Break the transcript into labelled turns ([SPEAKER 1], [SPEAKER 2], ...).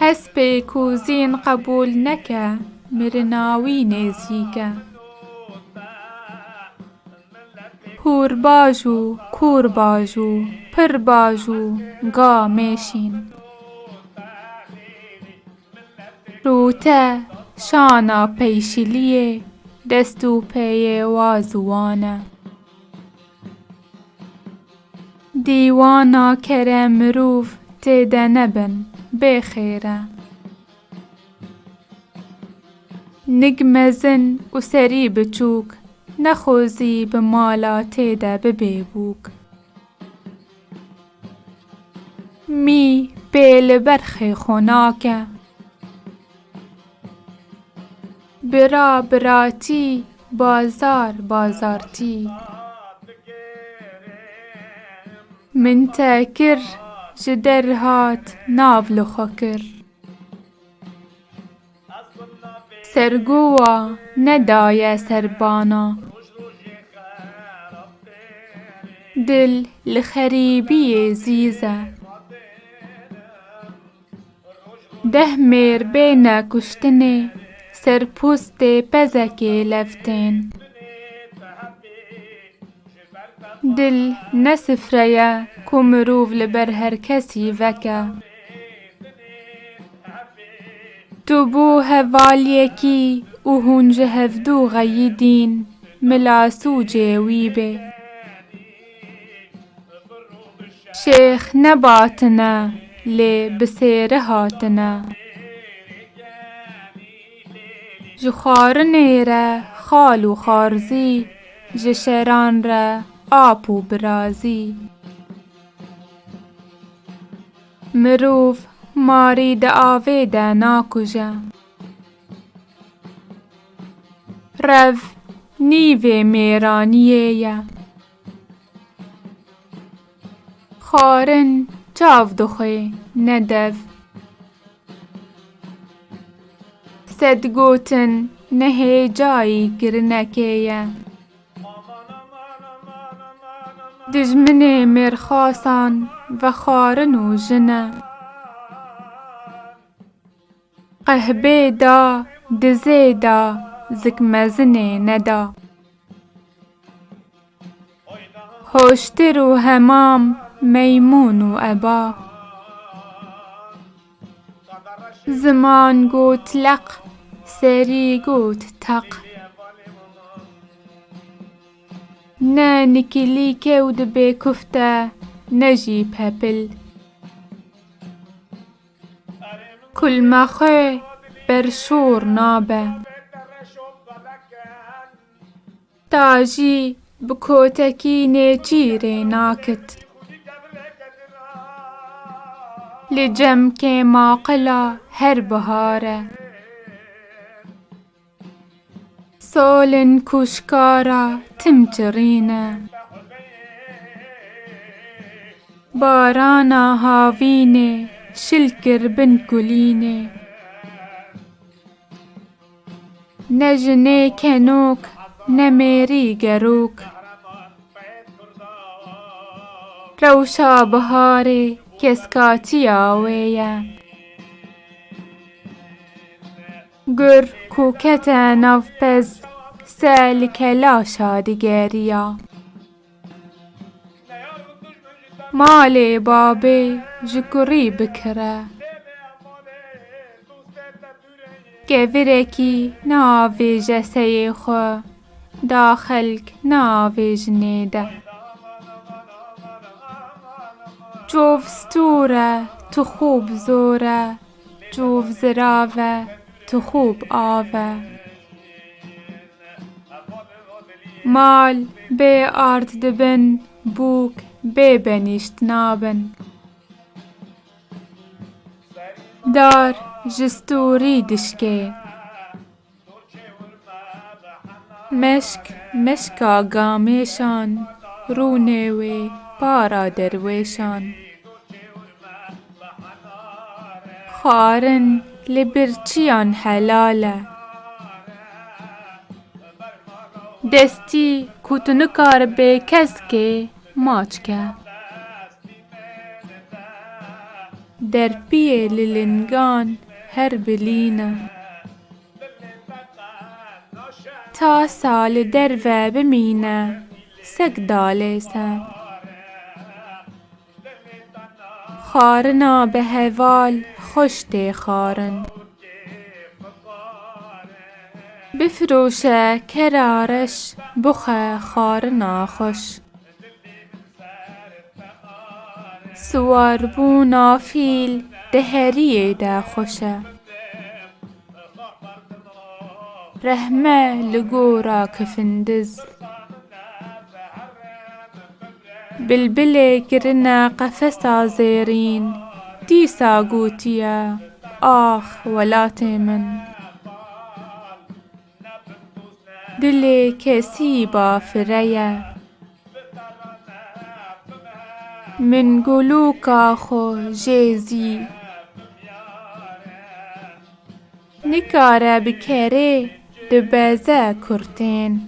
[SPEAKER 1] هسپی کوزین قبول نکه مرناوی نزیکه هور باجو کور باجو پر باجو گا میشین روته شانا پیشلیه دستو پی وازوانه دیوانا کرم روف تیده نبن بخیره نگمزن و سری بچوک نخوزی بمالا تیده ببیبوک می بیل برخی خوناکه برا براتی بازار بازارتی من تاکر جدر هات ناول خکر سرگوا ندای سربانا دل لخریبی زیزه ده میر بین کشتنه سرپوست پزکی لفتین دل نسفریا کمروف لبر هر کسی وکه تو بو هوالیه کی او هنج هفدو غیدین ملاسو جوی به شیخ نباتنه لی بسیره هاتنه جخارنه را خالو خارزی جشران را آپو برازی مروف ماری ده آوه ده ناکجه رو نیوه میرانیه یا خارن چاو دخه ندو سدگوتن نه جایی گرنکه یا دجمن مرخاسان و خارن و جنه قهبه دا دزه دا زکمزنه ندا هشتر و همام میمون و ابا زمان گوت لق سری گوت تق نه نکلی کود به کفته نجی پپل کل مخه بر شور نابه تاجی بکوتکی نیچیره ناکت لجم که ماقلا هر بهاره سولن کشکارا تمچرینه بارانا هاوینه شلکر بن کلینه نجنه کنوک نمیری گروک روشا بهاره کسکاتی آویه گر کوکت نوپز سال کلا شادگریا مال بابه جکری بکره گویرکی ناوی جسه خو داخلک ناوی جنیده جوف ستوره تو خوب زوره جوف زراوه تو خوب آوه مال به آرد دبن بوک به بنیشت نابن دار جستوری دشکه مشک مشکا گامیشان رونوی پارا درویشان خارن لبرچیان حلاله دستی کتونکار به کس که ماچ که در پی للنگان هر بلینه تا سال در و بمینه سگ دالیسه خارنا به هوال خوش تی خارن بفروشه کرارش بخه خارنا خوش سوار بونا فیل دهریه ده خوشه رحمه لگورا کفندز بلبل گرنا قفصا زیرین دیسا گوتیا آخ ولات من دل کسی با فریه من گلوکا خو جیزی نکاره بکره دبزه کرتین